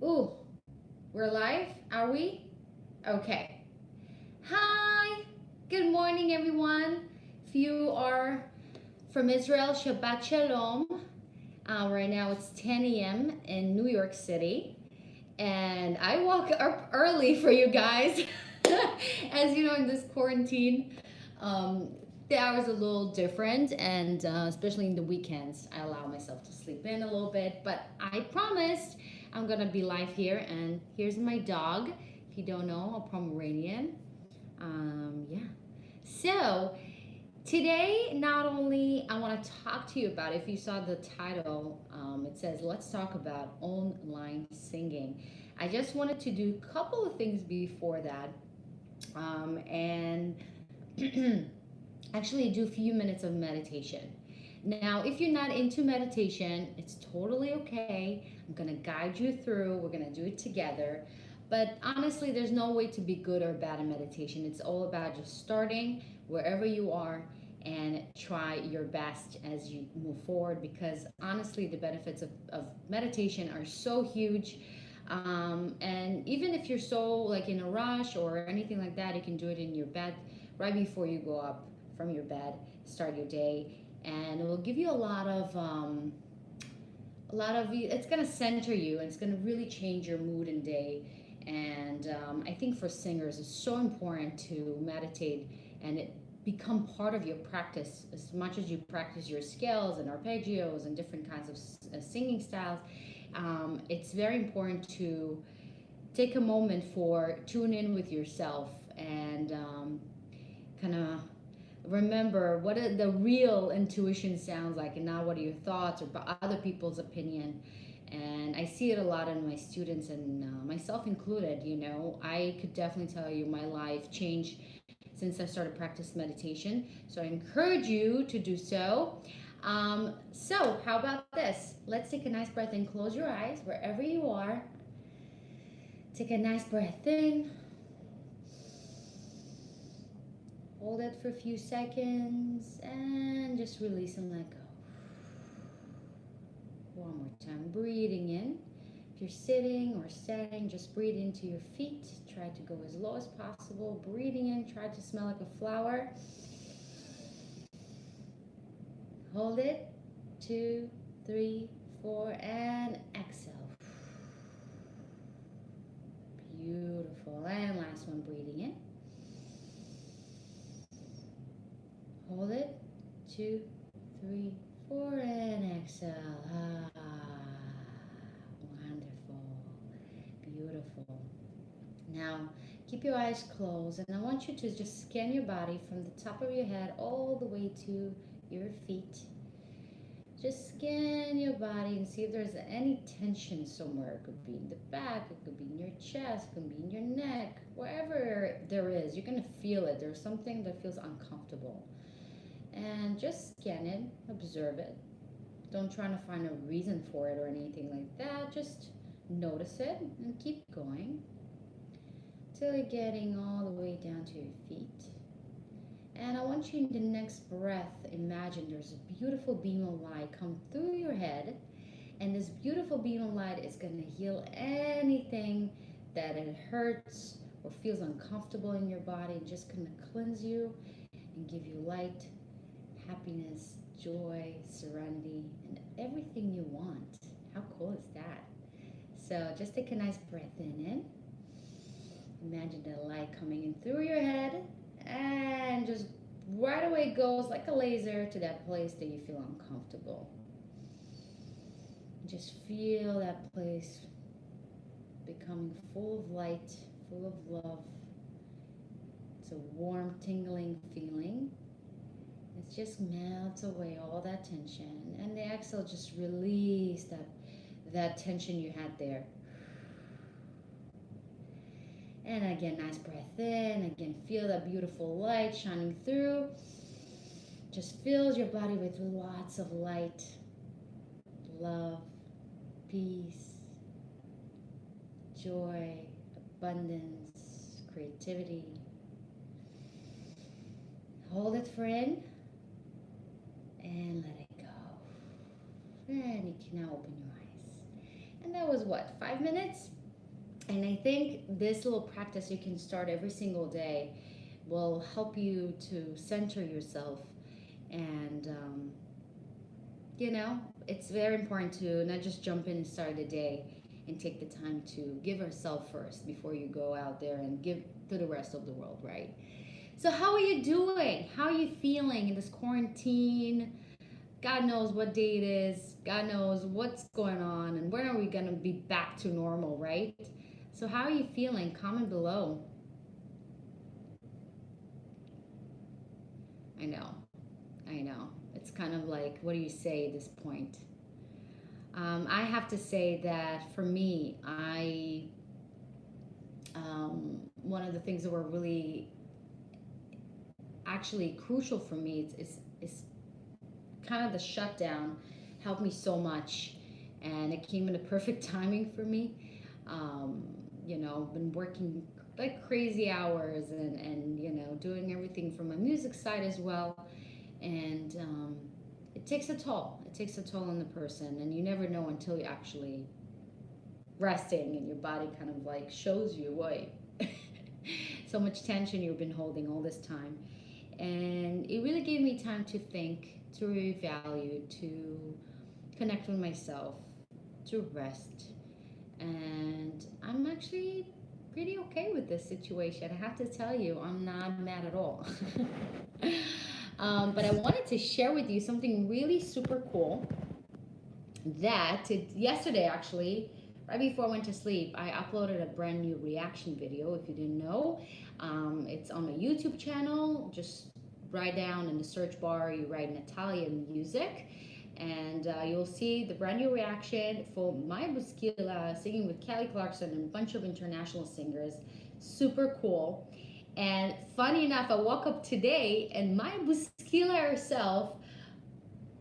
Ooh, we're live? Are we? Okay. Hi. Good morning, everyone. If you are from Israel, Shabbat Shalom. Right now it's 10 a.m. in New York City. And I woke up early for you guys. As you know, in this quarantine, um, the hours are a little different, and especially in the weekends, I allow myself to sleep in a little bit. But I promised I'm gonna be live here, and here's my dog. If you don't know, a Pomeranian. Yeah. So today, not only I want to talk to you about, if you saw the title, it says let's talk about online singing. I just wanted to do a couple of things before that, and actually do a few minutes of meditation. Now, if you're not into meditation, it's totally okay. I'm going to guide you through. We're going to do it together. But honestly, there's no way to be good or bad in meditation. It's all about just starting wherever you are and try your best as you move forward, because honestly, the benefits of meditation are so huge. And even if you're so like in a rush or anything like that, you can do it in your bed right before you go up from your bed, start your day, and it will give you a lot of it's going to center you, and it's going to really change your mood and day. And I think for singers, it's so important to meditate and it become part of your practice as much as you practice your scales and arpeggios and different kinds of singing styles. It's very important to take a moment for tune in with yourself and kind of remember what the real intuition sounds like, and not what are your thoughts or other people's opinion. And I see it a lot in my students, and myself included. I could definitely tell you my life changed since I started practice meditation, so I encourage you to do so. So how about this? Let's take a nice breath in. Close your eyes wherever you are. Take a nice breath in. Hold it for a few seconds and just release and let go. One more time, breathing in. If you're sitting or standing, just breathe into your feet. Try to go as low as possible. Breathing in, try to smell like a flower. Hold it. 2, 3, 4, and exhale. Beautiful. And last one, breathing in. Hold it. 2, 3, 4, and exhale. Wonderful. Beautiful. Now, keep your eyes closed, and I want you to just scan your body from the top of your head all the way to your feet. Just scan your body and see if there's any tension somewhere. It could be in the back, it could be in your chest, it could be in your neck, wherever there is. You're going to feel it. There's something that feels uncomfortable. And just scan it, observe it. Don't try to find a reason for it or anything like that. Just notice it and keep going till you're getting all the way down to your feet. And I want you in the next breath, imagine there's a beautiful beam of light come through your head. And this beautiful beam of light is going to heal anything that it hurts or feels uncomfortable in your body. And just going to cleanse you and give you light, happiness, joy, serenity, and everything you want. How cool is that? So just take a nice breath in. Imagine the light coming in through your head and just right away goes like a laser to that place that you feel uncomfortable. Just feel that place becoming full of light, full of love. It's a warm, tingling feeling. It just melts away all that tension, and the exhale just release that tension you had there. And again, nice breath in. Again, feel that beautiful light shining through. Just fills your body with lots of light, love, peace, joy, abundance, creativity. Hold it for in and let it go. And you can now open your eyes. And that was what, 5 minutes? And I think this little practice you can start every single day will help you to center yourself. And, you know, it's very important to not just jump in and start the day and take the time to give yourself first before you go out there and give to the rest of the world, right? So, how are you doing? How are you feeling in this quarantine? God knows what day it is. God knows what's going on and when are we going to be back to normal, right? So, how are you feeling? Comment below. I know. I know. It's kind of like, what do you say at this point? I have to say that for me, one of the things that were really actually crucial for me is kind of the shutdown helped me so much, and it came in a perfect timing for me. Um, been working like crazy hours and doing everything from my music side as well, and it takes a toll. It takes a toll on the person, and you never know until you actually resting and your body kind of like shows you what so much tension you've been holding all this time. And it really gave me time to think, to revalue, to connect with myself, to rest. And I'm actually pretty okay with this situation. I have to tell you, I'm not mad at all. But I wanted to share with you something really super cool that yesterday, actually, right before I went to sleep, I uploaded a brand new reaction video. If you didn't know, it's on my YouTube channel. Just write down in the search bar, you write Natalia Music, and you'll see the brand new reaction for Maya Buskila singing with Kelly Clarkson and a bunch of international singers. Super cool. And funny enough, I woke up today and Maya Buskila herself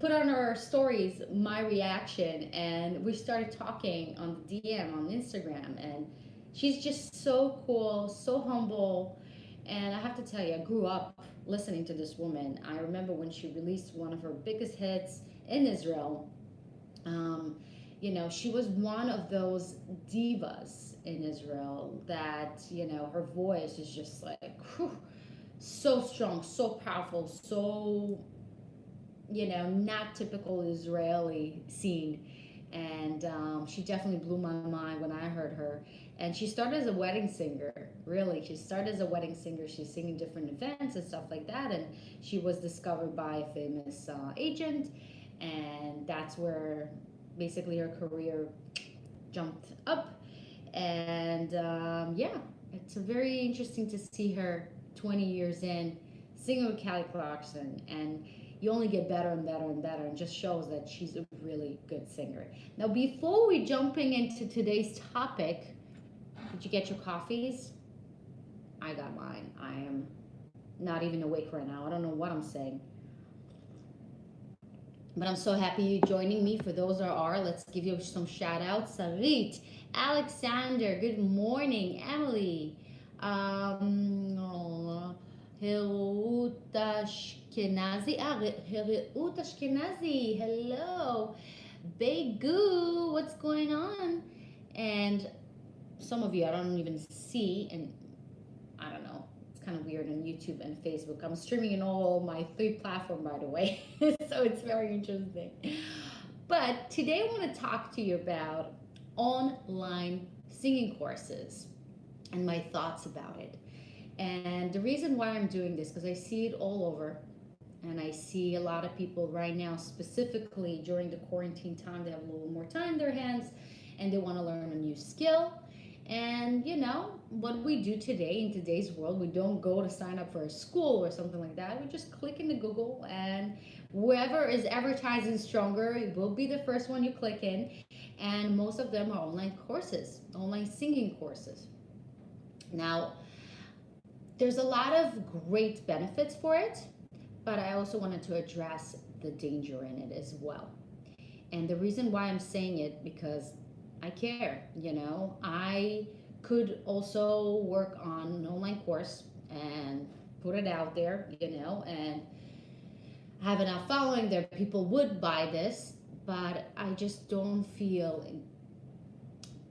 put on her stories my reaction, and we started talking on the DM on Instagram, and she's just so cool, so humble. And I have to tell you, I grew up listening to this woman. I remember when she released one of her biggest hits in Israel. She was one of those divas in Israel that, her voice is just like whew, so strong, so powerful, so not typical Israeli scene. And she definitely blew my mind when I heard her. And she started as a wedding singer, really. She started as a wedding singer. She's singing different events and stuff like that. And she was discovered by a famous agent. And that's where basically her career jumped up. And yeah, it's very interesting to see her 20 years in singing with Kelly Clarkson. And you only get better and better and better, and just shows that she's a really good singer. Now, before we jumping into today's topic, did you get your coffees? I got mine. I am not even awake right now. I don't know what I'm saying. But I'm so happy you're joining me. For those that are, let's give you some shout outs. Sarit, Alexander, good morning. Emily, Herut Ashkenazi. Herut Ashkenazi. Hello. Begu, what's going on? And some of you I don't even see, and I don't know. It's kind of weird on YouTube and Facebook. I'm streaming in all my 3 platforms, by the way. So it's very interesting. But today I want to talk to you about online singing courses and my thoughts about it. And the reason why I'm doing this, because I see it all over, and I see a lot of people right now, specifically during the quarantine time, they have a little more time in their hands and they want to learn a new skill. And what we do today in today's world, we don't go to sign up for a school or something like that. We just click into Google, and whoever is advertising stronger, it will be the first one you click in. And most of them are online courses, online singing courses. Now, there's a lot of great benefits for it, but I also wanted to address the danger in it as well. And the reason why I'm saying it, because I care, I could also work on an online course and put it out there, and have enough following there. People would buy this, but I just don't feel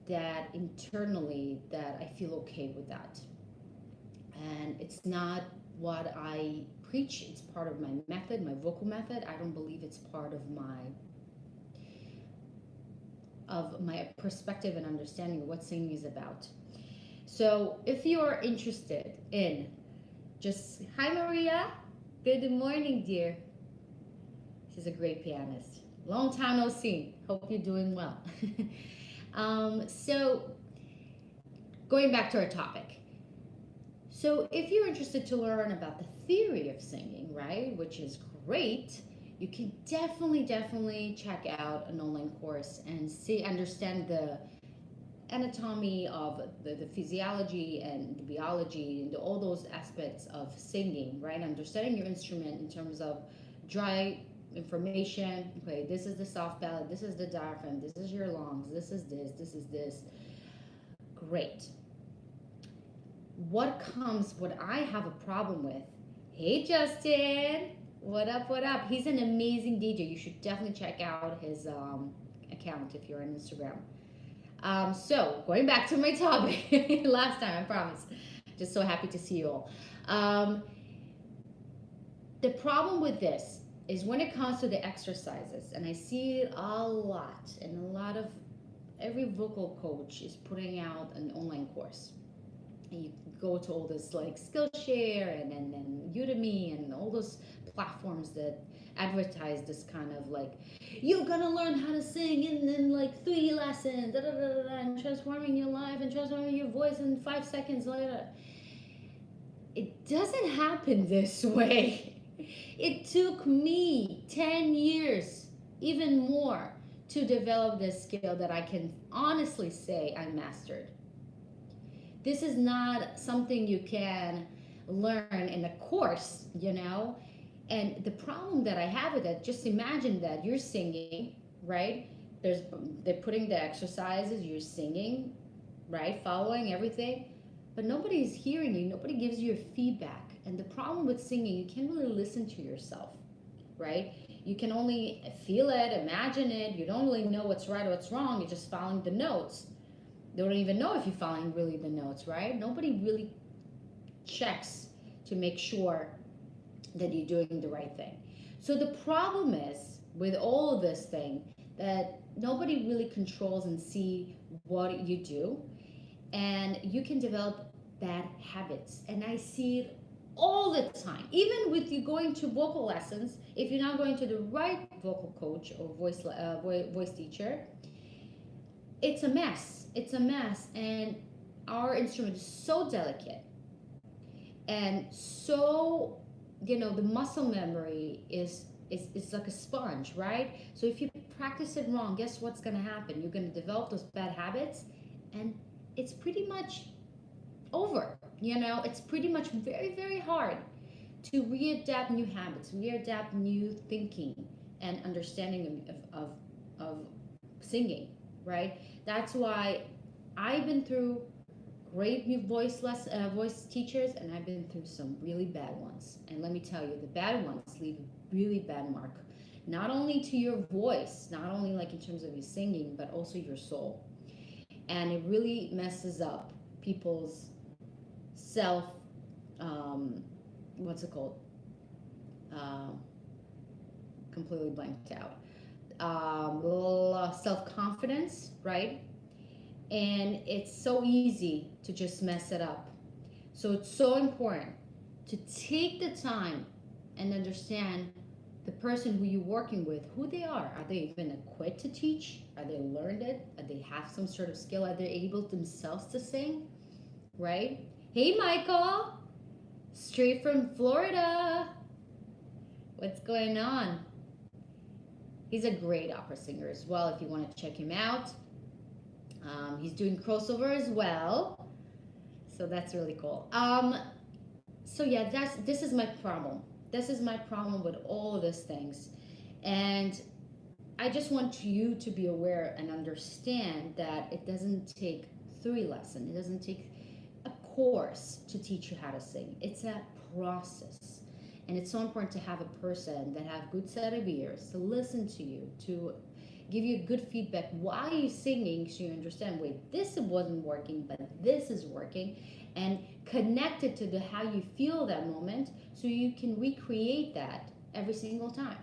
that internally that I feel okay with that. And it's not what I preach. It's part of my method, my vocal method. I don't believe it's part of my perspective and understanding of what singing is about. So if you're interested in just hi Maria, good morning, dear. She's a great pianist. Long time no see. Hope you're doing well. So going back to our topic. So if you're interested to learn about the theory of singing, right, which is great, you can definitely check out an online course and understand the anatomy of the physiology and the biology and all those aspects of singing, right? Understanding your instrument in terms of dry information. Okay, this is the soft palate, this is the diaphragm, this is your lungs, this is this, this is this. Great. What I have a problem with, hey Justin, what up, what up? He's an amazing DJ. You should definitely check out his account if you're on Instagram. So going back to my topic, last time, I promise. Just so happy to see you all. The problem with this is when it comes to the exercises, and I see it a lot, and a lot of every vocal coach is putting out an online course. And you go to all this like Skillshare and Udemy and all those platforms that advertise this kind of like you're gonna learn how to sing in like 3 lessons, and transforming your life and transforming your voice in 5 seconds later. It doesn't happen this way. It took me 10 years, even more, to develop this skill that I can honestly say I mastered. This is not something you can learn in a course, you know? And the problem that I have with it, just imagine that you're singing, right? They're putting the exercises, you're singing, right? Following everything, but nobody's hearing you, nobody gives you feedback. And the problem with singing, you can't really listen to yourself, right? You can only feel it, imagine it, you don't really know what's right or what's wrong, you're just following the notes. They don't even know if you're following really the notes, right? Nobody really checks to make sure that you're doing the right thing. So the problem is with all of this thing that nobody really controls and see what you do, and you can develop bad habits. And I see it all the time. Even with you going to vocal lessons, if you're not going to the right vocal coach or voice teacher, it's a mess. It's a mess, and our instrument is so delicate and so, the muscle memory is like a sponge, right? So if you practice it wrong, guess what's going to happen? You're going to develop those bad habits, and it's pretty much over. It's pretty much very, very hard to readapt new habits, readapt new thinking and understanding of singing, right? That's why I've been through great new voice teachers, and I've been through some really bad ones. And let me tell you, the bad ones leave a really bad mark, not only to your voice, not only like in terms of your singing, but also your soul. And it really messes up people's self, what's it called? Completely blanked out. Self-confidence, right? And it's so easy to just mess it up. So it's so important to take the time and understand the person who you're working with, who they are. Are they even equipped to teach? Are they learned it? Are they have some sort of skill? Are they able themselves to sing? Right? Hey, Michael, straight from Florida. What's going on? He's a great opera singer as well, if you want to check him out. He's doing crossover as well, so that's really cool. So yeah, this is my problem. This is my problem with all of these things, and I just want you to be aware and understand that it doesn't take 3 lessons. It doesn't take a course to teach you how to sing. It's a process. And it's so important to have a person that have good set of ears to listen to you, to give you good feedback while you're singing, so you understand, wait, this wasn't working, but this is working, and connect it to the how you feel that moment, so you can recreate that every single time.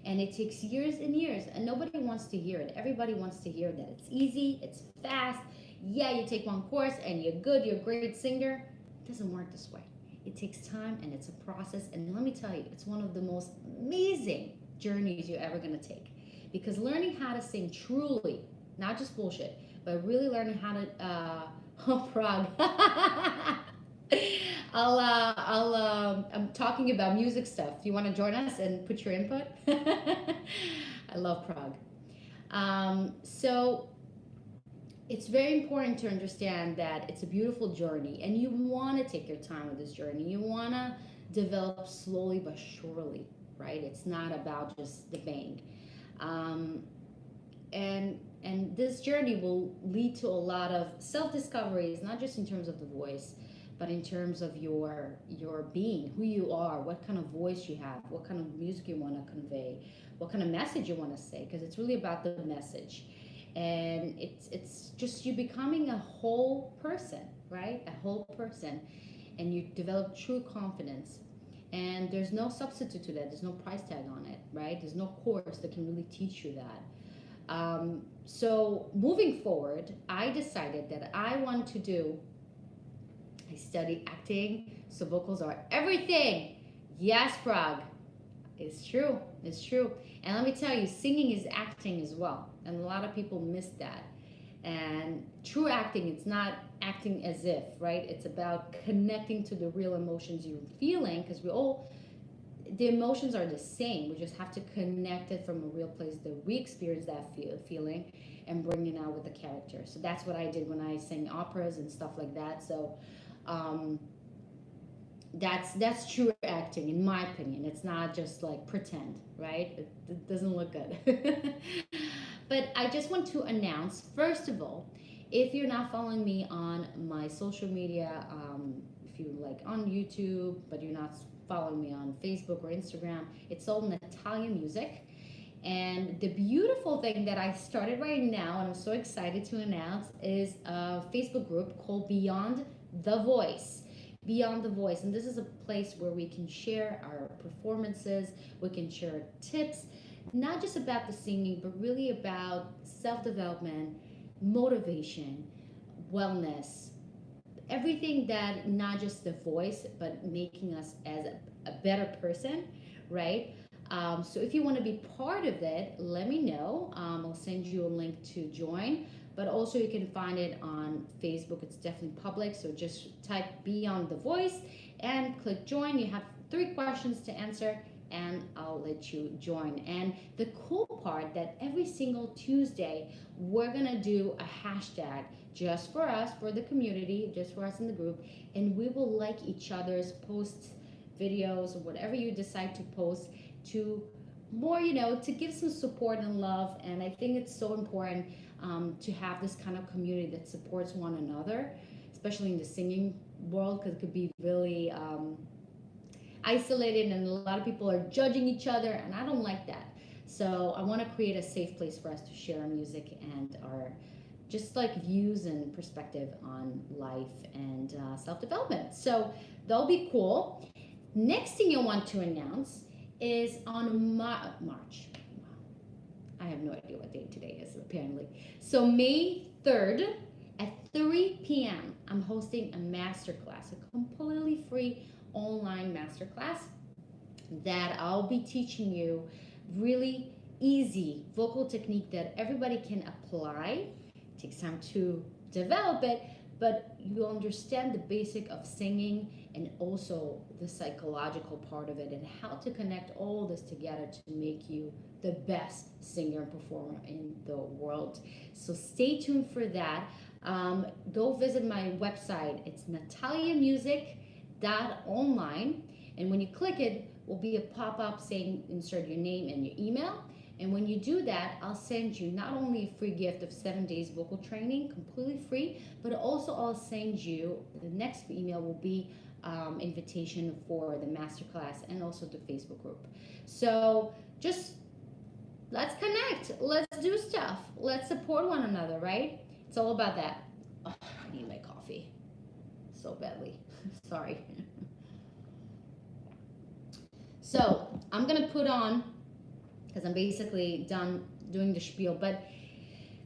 And it takes years and years, and nobody wants to hear it. Everybody wants to hear that it's easy, it's fast. Yeah, you take one course and you're good, you're a great singer. It doesn't work this way. It takes time and it's a process. And let me tell you, it's one of the most amazing journeys you're ever going to take. Because learning how to sing truly, not just bullshit, but really learning how to, oh, Prague. I'm talking about music stuff. Do you want to join us and put your input? I love Prague. So it's very important to understand that it's a beautiful journey, and you want to take your time with this journey. You want to develop slowly but surely, right? It's not about just the bang. Um, and this journey will lead to a lot of self discoveries, not just in terms of the voice, but in terms of your being, who you are, what kind of voice you have, what kind of music you want to convey, what kind of message you want to say, because it's really about the message. And it's just you becoming a whole person, right? A whole person, and you develop true confidence. And there's no substitute to that. There's no price tag on it, right? There's no course that can really teach you that. So moving forward, I decided that I want to do. I study acting, so vocals are everything. Yes, Prague. It's true. It's true. And let me tell you, singing is acting as well. And a lot of people miss that. And true acting, it's not acting as if, right? It's about connecting to the real emotions you're feeling, because the emotions are the same. We just have to connect it from a real place that we experience that feeling and bring it out with the character. So that's what I did when I sang operas and stuff like that. So um, that's true acting, in my opinion. It's not just like pretend, right? It doesn't look good. But I just want to announce, first of all, if you're not following me on my social media, if you like on YouTube, but you're not following me on Facebook or Instagram, it's all Natalia Music. And the beautiful thing that I started right now, and I'm so excited to announce, is a Facebook group called Beyond the Voice. Beyond the Voice. And this is a place where we can share our performances, we can share tips, not just about the singing, but really about self development, motivation, wellness, everything that not just the voice, but making us as a better person, right? So if you want to be part of it, let me know. I'll send you a link to join. But also you can find it on Facebook. It's definitely public. So just type Beyond the Voice and click join. You have 3 questions to answer, and I'll let you join. And the cool part that every single Tuesday, we're going to do a hashtag just for us, for the community, just for us in the group. And we will like each other's posts, videos, or whatever you decide to post, to more, to give some support and love. And I think it's so important to have this kind of community that supports one another, especially in the singing world, because it could be really isolated and a lot of people are judging each other, and I don't like that. So I want to create a safe place for us to share our music and our just like views and perspective on life and self-development. So that'll be cool. Next thing I want to announce is on March. I have no idea what day today is, apparently. So May 3rd at 3 p.m., I'm hosting a masterclass, a completely free online masterclass that I'll be teaching you really easy vocal technique that everybody can apply. It takes time to develop it, but you understand the basic of singing and also the psychological part of it and how to connect all this together to make you the best singer and performer in the world. So stay tuned for that. Go visit my website. It's nataliamusic.online, and when you click it, will be a pop-up saying insert your name and your email. And when you do that, I'll send you not only a free gift of 7 days vocal training, completely free, but also I'll send you, the next email will be invitation for the masterclass and also the Facebook group. So just let's connect. Let's do stuff. Let's support one another, right? It's all about that. Oh, I need my coffee so badly. Sorry. So I'm gonna put on, because I'm basically done doing the spiel, but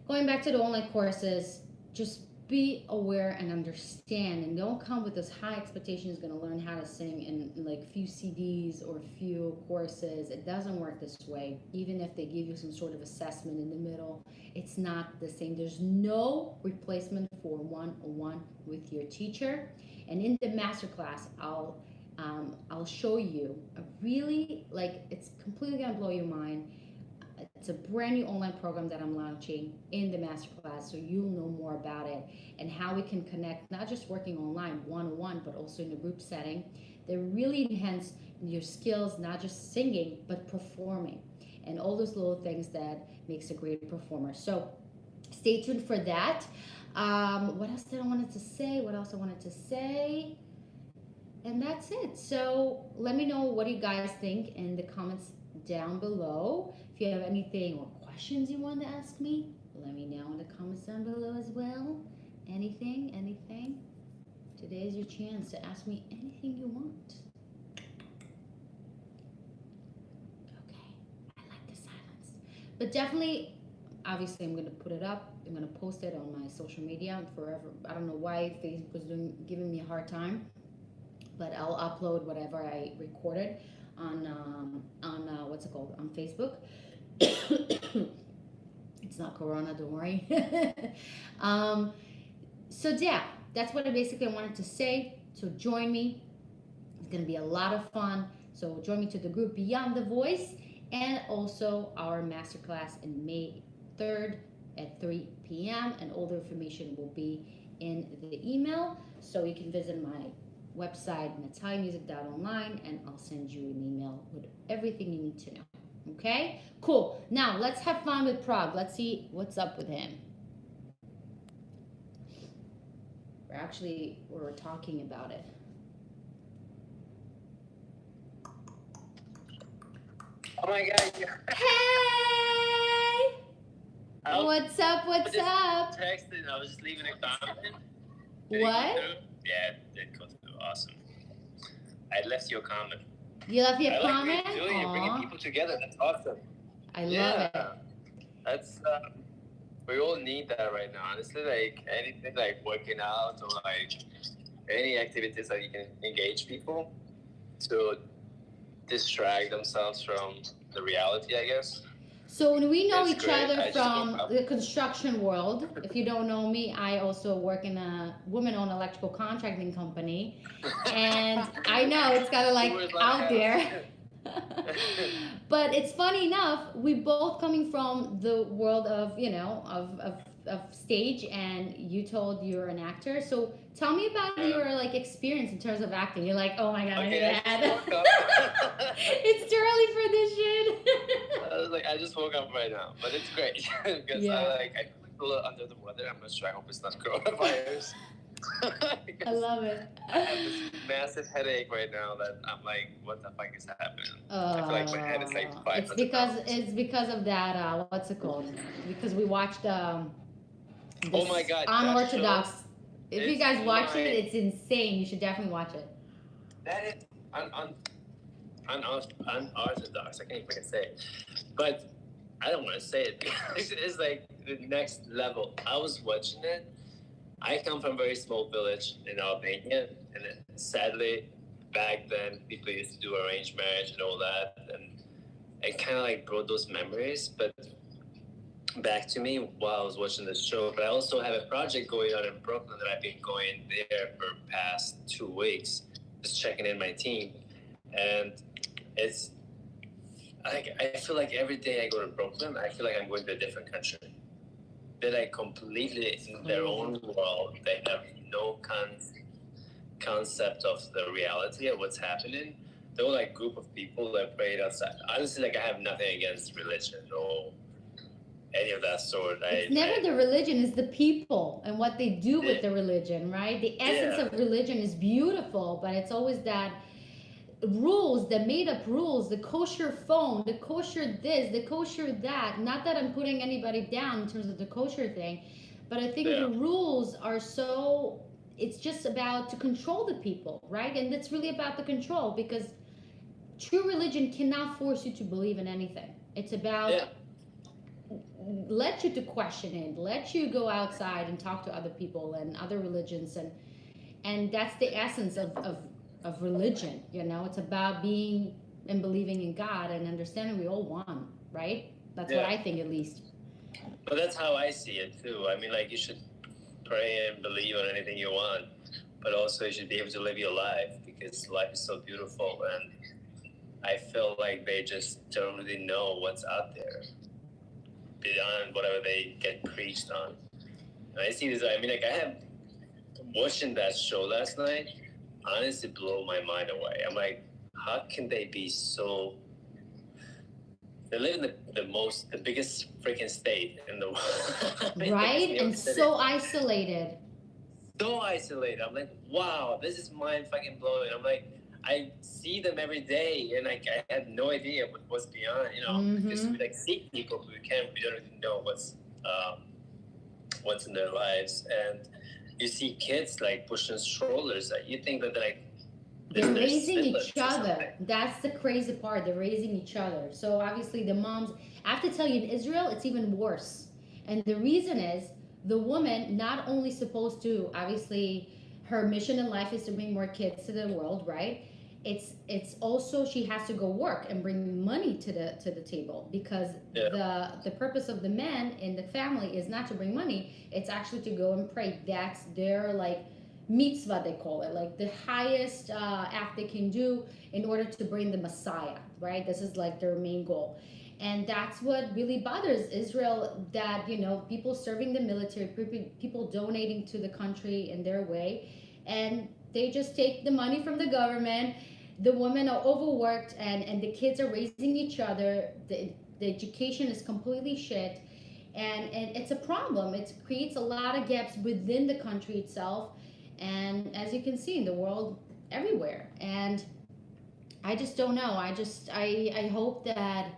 going back to the online courses, just be aware and understand, and don't come with this high expectations going to learn how to sing in like few CDs or few courses. It doesn't work this way. Even if they give you some sort of assessment in the middle, it's not the same. There's no replacement for one-on-one with your teacher. And in the masterclass, I'll show you a really, like, it's completely gonna blow your mind. It's a brand new online program that I'm launching in the masterclass, so you'll know more about it and how we can connect, not just working online one-on-one, but also in a group setting. They really enhance your skills, not just singing, but performing, and all those little things that makes a great performer. So stay tuned for that. What else did I wanted to say? What else I wanted to say? And that's it. So let me know what you guys think in the comments down below. If you have anything or questions you want to ask me, let me know in the comments down below as well. Anything. Today is your chance to ask me anything you want. Okay, I like the silence. But definitely, obviously, I'm going to put it up. I'm going to post it on my social media forever. I don't know why Facebook was giving me a hard time, but I'll upload whatever I recorded on what's it called, on Facebook. It's not Corona, don't worry. So yeah, that's what I basically wanted to say. So join me. It's gonna be a lot of fun. So join me to the group Beyond the Voice, and also our masterclass in May 3rd at 3 p.m. And all the information will be in the email. So you can visit my website, nataliamusic.online, and I'll send you an email with everything you need to know. Okay? Cool. Now, let's have fun with Prague. Let's see what's up with him. We're talking about it. Oh my God. Hey! What's up? Texting. I was just leaving a comment. What? Yeah, it did go through. Awesome. I left you a comment. You left your comment? Like what you're doing. You're bringing people together. That's awesome. I love it. That's we all need that right now. Honestly, like anything like working out or like any activities that you can engage people to distract themselves from the reality, I guess. So when we know each other from the construction world, if you don't know me, I also work in a women-owned electrical contracting company, and I know it's kind of like out there. But it's funny enough, we both coming from the world of of stage, and you told you're an actor. So tell me about your like experience in terms of acting. You're like, oh my God, okay, it's too early for this shit. I was like, I just woke up right now, but it's great because I feel a little under the weather. I'm not sure. I hope it's not coronavirus. I love it. I have this massive headache right now that I'm like, what the fuck is happening? I feel like my head is like 500 pounds. It's because of that. What's it called? Because we watched. Oh my God! Unorthodox. If you guys watch it, it's insane. You should definitely watch it. That is unorthodox. I can't even say it, but I don't want to say it because it's like the next level. I was watching it. I come from a very small village in Albania, and sadly, back then people used to do arranged marriage and all that, and it kind of like brought those memories, but back to me while I was watching this show. But I also have a project going on in Brooklyn that I've been going there for past 2 weeks, just checking in my team, and it's like I feel like every day I go to Brooklyn, I feel like I'm going to a different country. They're like completely in their own world. They have no concept of the reality of what's happening. They're like group of people that prayed outside. Honestly, like I have nothing against religion or any of that sort. It's never the religion, it's the people and what they do with the religion, right? The essence of religion is beautiful, but it's always that rules, the made up rules, the kosher phone, the kosher this, the kosher that. Not that I'm putting anybody down in terms of the kosher thing, but I think the rules are so, it's just about to control the people, right? And it's really about the control, because true religion cannot force you to believe in anything. It's about let you to question it, let you go outside and talk to other people and other religions, and that's the essence of religion. You know, it's about being and believing in God and understanding we all one, right? That's what I think, at least. But that's how I see it too. I mean, like, you should pray and believe on anything you want, but also you should be able to live your life, because life is so beautiful, and I feel like they just don't really know what's out there beyond whatever they get preached on. And I see this, I mean, like, I have watching that show last night, honestly blew my mind away. I'm like, how can they be so, they live in the biggest freaking state in the world. Right? And so isolated. So isolated. I'm like, wow, this is mind fucking blowing. I'm like, I see them every day, and like, I had no idea what's beyond, you know, because we like see people who we don't even know what's in their lives. And you see kids like pushing strollers that you think that they're raising each other. That's the crazy part. They're raising each other. So obviously the moms, I have to tell you, in Israel, it's even worse. And the reason is the woman not only supposed to, obviously, her mission in life is to bring more kids to the world, right? It's also she has to go work and bring money to the table, because the purpose of the men in the family is not to bring money, it's actually to go and pray. That's their like mitzvah, they call it, like the highest act they can do in order to bring the Messiah, right? This is like their main goal. And that's what really bothers Israel, that, you know, people serving the military, people donating to the country in their way, and they just take the money from the government. The women are overworked, and the kids are raising each other. The education is completely shit, and it's a problem. It creates a lot of gaps within the country itself, and as you can see in the world everywhere. And I just don't know. I hope that.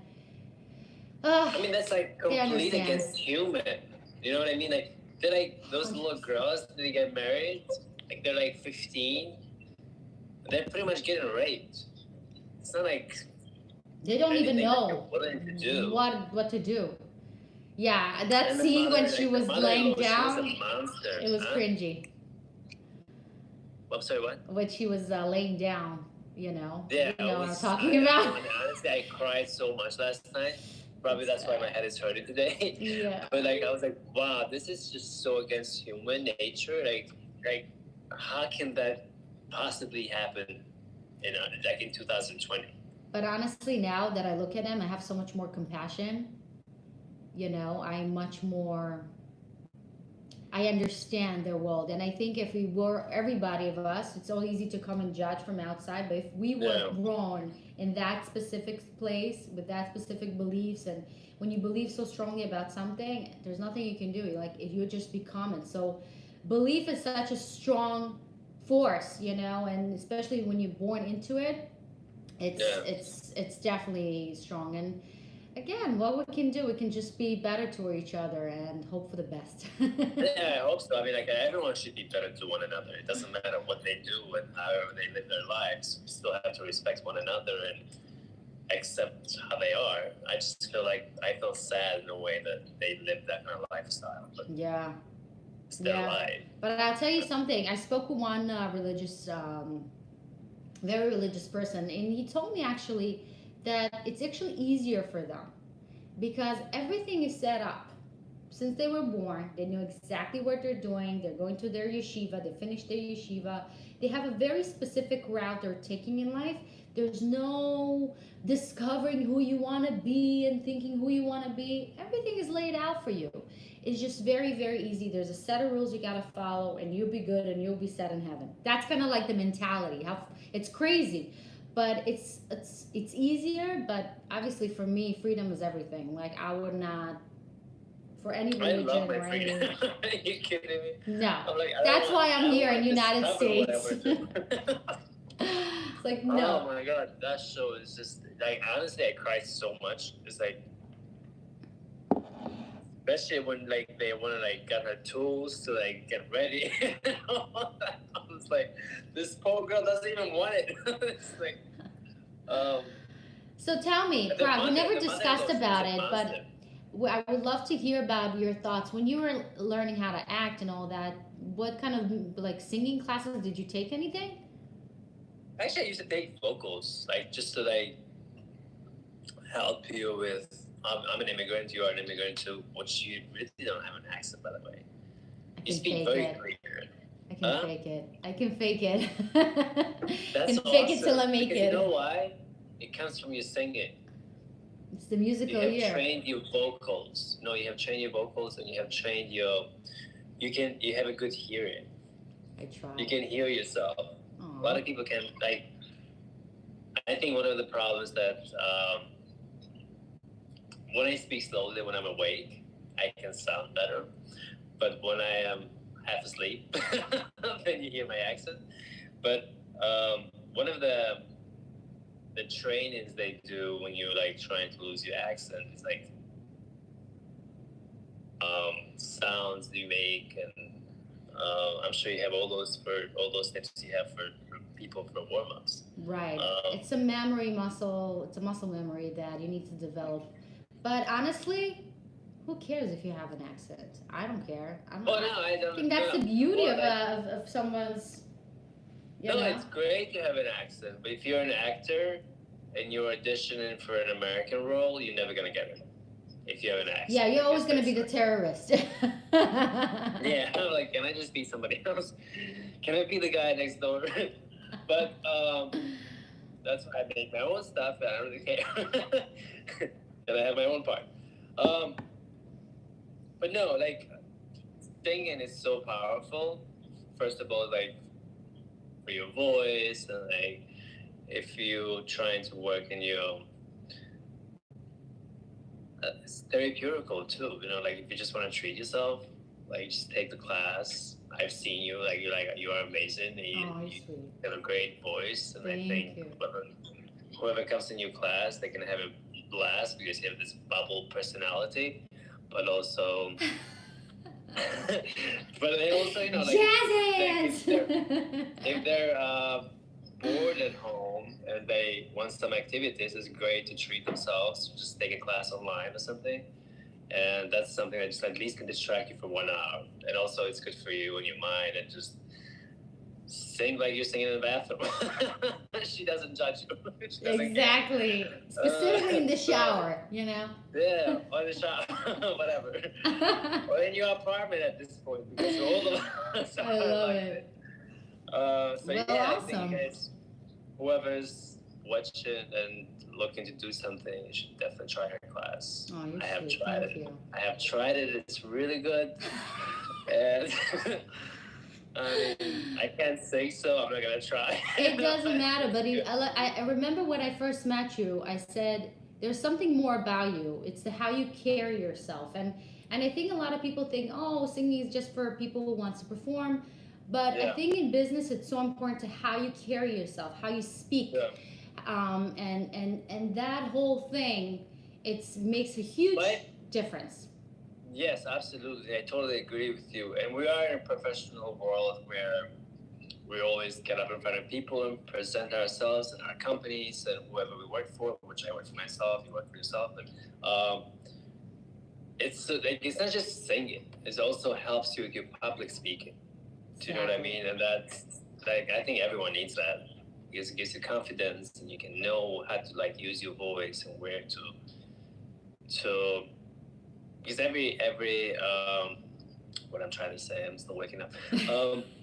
I mean, that's like complete against human. You know what I mean? Like, they're like those little girls. They get married. Like, they're like 15. They're pretty much getting raped. It's not like they don't even know what to do. Yeah, that scene when she was laying down, it was cringy. I'm sorry, what? When she was laying down, you know. Yeah, you know what I'm talking about. Honestly, I cried so much last night. Probably that's why my head is hurting today. Yeah. But like, I was like, wow, this is just so against human nature. Like, how can that possibly happen in 2020? But honestly, now that I look at him, I have so much more compassion. You know, I understand their world. And I think if we were, everybody of us, it's all easy to come and judge from outside, but if we were grown in that specific place with that specific beliefs, and when you believe so strongly about something, there's nothing you can do. Like, if you just become it. So belief is such a strong force, you know, and especially when you're born into it, it's definitely strong. And again, what we can do, we can just be better to each other and hope for the best. Yeah, I hope so. I mean, like, everyone should be better to one another. It doesn't matter what they do and however they live their lives. We still have to respect one another and accept how they are. I just feel like I feel sad in a way that they live that kind of lifestyle. But yeah. It's their life. But I'll tell you something. I spoke with one very religious person, and he told me actually that it's actually easier for them because everything is set up. Since they were born, they know exactly what they're doing. They're going to their yeshiva. They finish their yeshiva. They have a very specific route they're taking in life. There's no discovering who you want to be and thinking who you want to be. Everything is laid out for you. It's just very, very easy. There's a set of rules you got to follow, and you'll be good, and you'll be set in heaven. That's kind of like the mentality. It's crazy, but it's easier. But obviously, for me, freedom is everything. Like, I would not, for any religion, I love my freedom. Are you kidding me? No. That's why I'm here in the United States. So like, Oh no. my god, that show is just like honestly, I cried so much. It's like, especially when like they want to like get her tools to like get ready. I was like, this poor girl doesn't even want it. It's like, um, So tell me, the Prab, we mother, never the discussed mother-in-law, about she's a it, monster. but I would love to hear about your thoughts when you were learning how to act and all that. What kind of like singing classes did you take? Anything? Actually, I used to take vocals, like just to like help you with. I'm an immigrant. You are an immigrant too, which you really don't have an accent, by the way. I You can speak fake very it. clear. I can Huh? fake it. I can fake it. That's Can fake it till I awesome. make Because it. you know why? It comes from your singing. It's the You musical have ear. trained your vocals. No, you have trained your vocals, and you have trained your. You have a good hearing. I try. You can hear yourself. A lot Aw. of people can like. I think one of the problems that when I speak slowly, when I'm awake, I can sound better. But when I am half asleep, then you hear my accent. But one of the trainings they do when you're like trying to lose your accent is like sounds you make, and I'm sure you have all those tips you have for people for warm-ups. Right. It's a memory muscle. It's a muscle memory that you need to develop. But honestly, who cares if you have an accent? I don't care. Well, no, I I don't. think that's no, the beauty well, of someone's. You no, know. it's great to have an accent, but if you're an actor and you're auditioning for an American role, you're never gonna get it. If you have an accent. Yeah, you're always because gonna be the that's terrorist. Yeah, I'm like, can I just be somebody else? Can I be the guy next door? But that's why I make my own stuff, and I don't really care. And I have my own part. But no, like singing is so powerful. First of all, like for your voice, and like if you're trying to work in your it's therapeutical too. You know, like if you just want to treat yourself, like just take the class. I've seen you, like you are amazing. And Oh, you sweet. have a great voice, and Thank I think you. whoever comes in your class, they're gonna have a blast because you have this bubble personality, but also, but they also, you know, like Jazz if they're bored at home and they want some activities, it's great to treat themselves. Just take a class online or something, and that's something that just at least can distract you for 1 hour. And also, it's good for you and your mind, and just sing like you're singing in the bathroom. She doesn't judge you. She doesn't care. Exactly. Specifically in the shower, you know. Yeah, or in the shop, whatever. Or in your apartment at this point, because all the I love it. So Well, yeah, I awesome. think you guys, whoever's watching and looking to do something, you should definitely try her class. Oh, you're I have sweet. tried Thank it. you. I have tried it. It's really good. And I mean, I can't say so. I'm not gonna try. It doesn't matter, but I remember when I first met you, I said there's something more about you. It's how you carry yourself, and I think a lot of people think, oh, singing is just for people who wants to perform, but I Yeah. think in business it's so important to how you carry yourself, how you speak, Yeah. And that whole thing, makes a huge But- difference. Yes, absolutely. I totally agree with you. And we are in a professional world where we always get up in front of people and present ourselves and our companies and whoever we work for, which I work for myself, you work for yourself. And, it's not just singing, it also helps you with your public speaking. Do you know what I mean? And that's like, I think everyone needs that because it gives you confidence and you can know how to like use your voice and where to because every what I'm trying to say, I'm still waking up.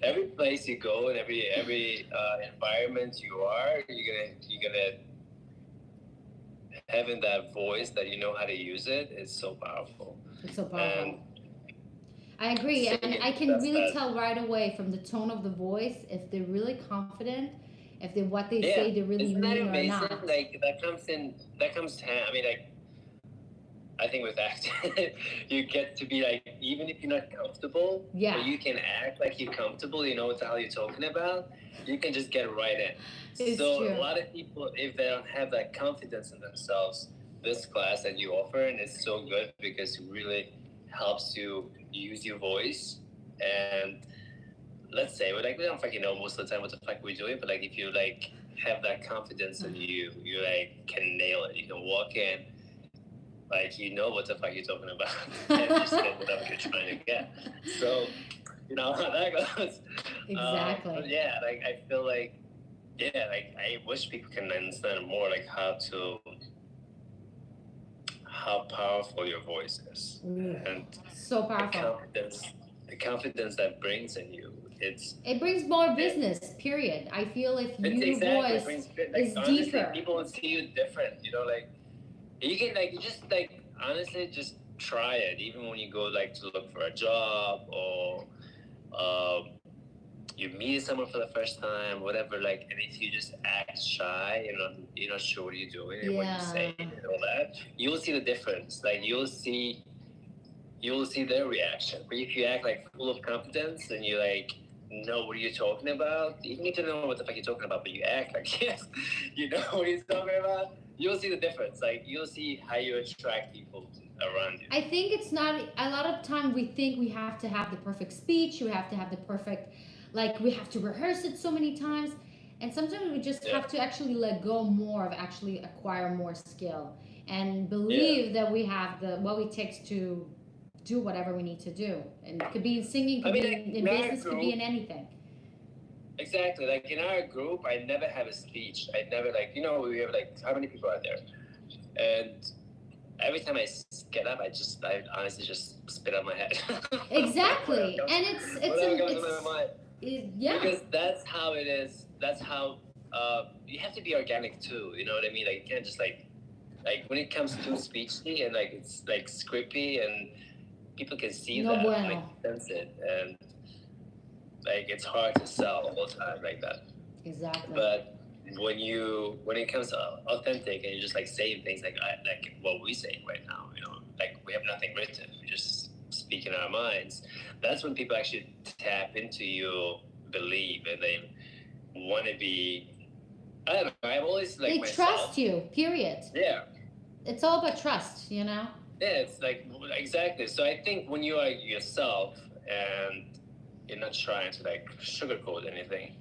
Every place you go and every environment you are, you're gonna having that voice that you know how to use it is so powerful. It's so powerful. And I agree, and singing, I can that's really that. tell right away from the tone of the voice if they're really confident, if they what they yeah, say they really isn't that mean or amazing? not. Like that comes. I mean, like I think with acting, you get to be like, even if you're not comfortable, Yeah. but you can act like you're comfortable, you know what the hell you're talking about, you can just get right in. It's so true. a lot of people, if they don't have that confidence in themselves, this class that you offer, and it's so good because it really helps you use your voice. And let's say, we don't fucking know most of the time what the fuck we're doing, but like if you like have that confidence in you, you like can nail it. You can walk in, like you know what the fuck you're talking about, and just get whatever you're trying to get. So, you know how that goes. Exactly. But yeah, like I feel like, yeah, like I wish people can understand more, like how powerful your voice is, Ooh, and so powerful. the confidence that brings in you. It brings more business. Period. I feel if your exactly voice brings, is honestly, deeper. people will see you different. You know, like you can like just like honestly just try it. Even when you go like to look for a job or you meet someone for the first time, whatever. Like, and if you just act shy, you're not sure what you're doing and what you're saying and all that, you'll see the difference. Like you'll see their reaction. But if you act like full of confidence and you like know what you're talking about, even if you don't know what the fuck you're talking about, but you act like yes, you know what you're talking about, you'll see the difference. Like you'll see how you attract people around you. I think it's not a lot of time we think we have to have the perfect speech, we have to have the perfect, like we have to rehearse it so many times, and sometimes we just have to actually let go more of actually acquire more skill and believe that we have the what it takes to do whatever we need to do. And it could be in singing, could be in business, could be in anything. Exactly. Like in our group, I never have a speech. I never like, we have like how many people are there? And every time I get up, I honestly just spit out my head. Exactly. And yeah. Because that's how it is. That's how you have to be organic too. You know what I mean? Like you can't just like when it comes to speechy and like it's like scripty and people can see that and they can sense it, and like it's hard to sell all the time like that. Exactly. But when it comes to authentic and you just like saying things like what we say right now, like we have nothing written, we just speak in our minds. That's when people actually tap into you, believe, and they want to be. I don't know. I've always like they trust you. Period. Yeah. It's all about trust, Yeah, it's like exactly. So I think when you are yourself and you're not trying to like sugarcoat anything,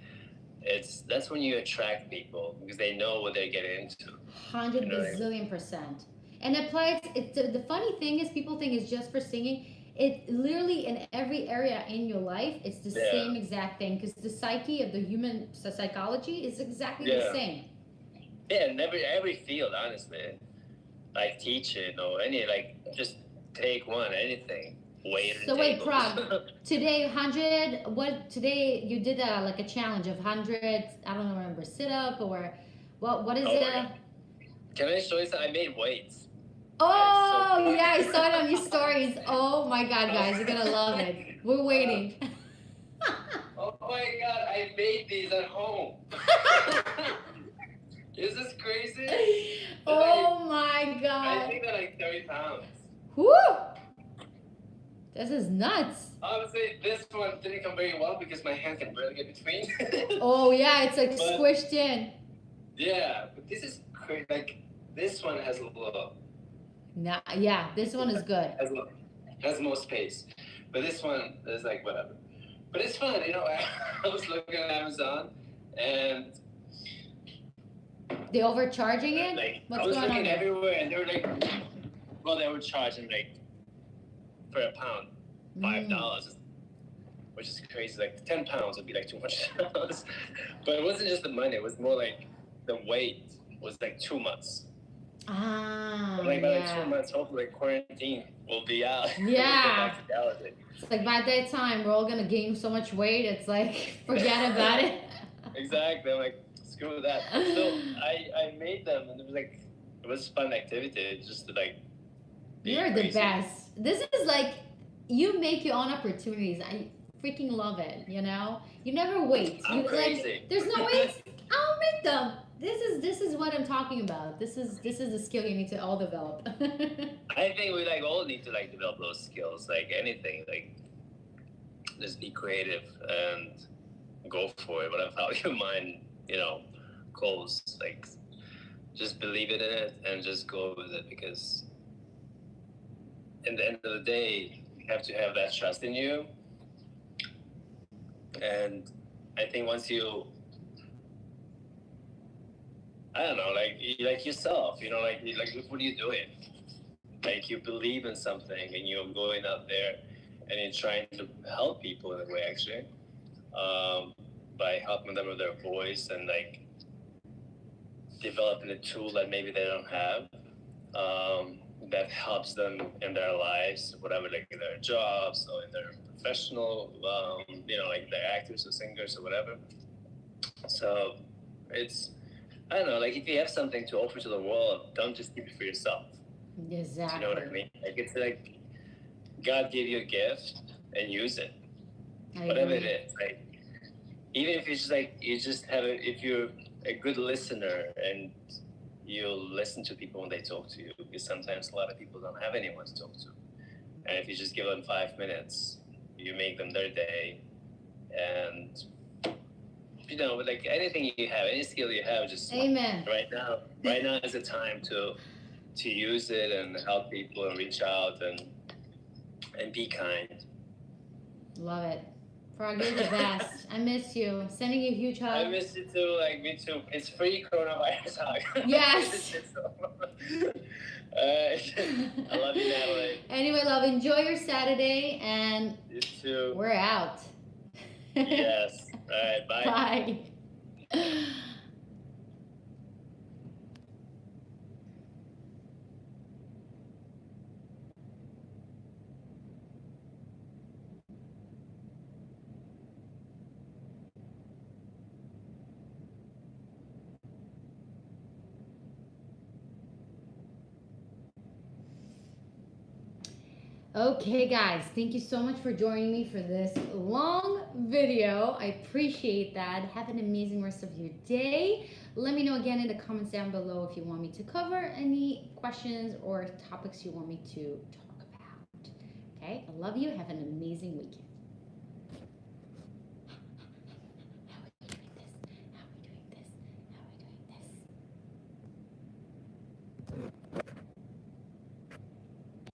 that's when you attract people because they know what they're getting into. 100 bazillion%. And applies. The funny thing is, people think it's just for singing. It literally in every area in your life, it's the same exact thing because the psyche of the human psychology is exactly the same. Yeah, in every field, honestly, like teaching or any just take anything. So wait, Prague. Today, 100. Today you did a challenge of 100. I don't remember sit-up or what is it? Can I show you something? I made weights. Oh yeah, I saw it on your stories. Oh my god, guys, you're gonna love it. We're waiting. Oh my god, I made these at home. Is this crazy? Oh my god. I think they're like 30 pounds. Whoo! This is nuts. Honestly, this one didn't come very well because my hand can barely get between. Oh yeah, it's like squished in. Yeah, but this is crazy. Like this one has a little. Nah, yeah, this one is good. Has more space, but this one is like whatever. But it's fun, I was looking at Amazon and. They overcharging it? What's going on? I was looking everywhere, and they were like, they were charging for a pound, $5, which is crazy. Like 10 pounds would be like $200, but it wasn't just the money; it was more like the weight was like 2 months. Ah, by like 2 months, hopefully quarantine will be out. Yeah. It's like by that time we're all gonna gain so much weight. It's like forget about it. Exactly. I'm like. Screw that. So I made them, and it was fun activity. Just to You're the best. This is like you make your own opportunities. I freaking love it. You never wait. I'm crazy. There's no way. I'll make them. This is what I'm talking about. This is the skill you need to all develop. I think we like all need to like develop those skills, like anything, like just be creative and go for it. Whatever how your mind, goes, like just believe in it and just go with it because in the end of the day, you have to have that trust in you. And I think once you, I don't know, like yourself, like look what are you doing? Like you believe in something and you're going out there and you're trying to help people in a way actually, by helping them with their voice and like developing a tool that maybe they don't have, that helps them in their lives, whatever, like in their jobs or in their professional, like they're actors or singers or whatever. So it's, I don't know, like if you have something to offer to the world, don't just keep it for yourself. Exactly. Do you know what I mean? Like it's like God gave you a gift and use it, whatever it is. Like even if you just like if you're a good listener and you'll listen to people when they talk to you, because sometimes a lot of people don't have anyone to talk to, and if you just give them 5 minutes, you make them their day. And like anything you have, any skill you have, just Amen. Right now is the time to use it and help people and reach out and be kind. Love it. Frog, you're the best. I miss you. Sending you a huge hug. I miss you too. Like me too. It's free coronavirus hug. Yes. I love you, Natalie. Anyway, love, enjoy your Saturday, and You too. we're out. Yes. All right. Bye. Bye. Okay, guys, thank you so much for joining me for this long video. I appreciate that. Have an amazing rest of your day. Let me know again in the comments down below if you want me to cover any questions or topics you want me to talk about. Okay, I love you. Have an amazing weekend.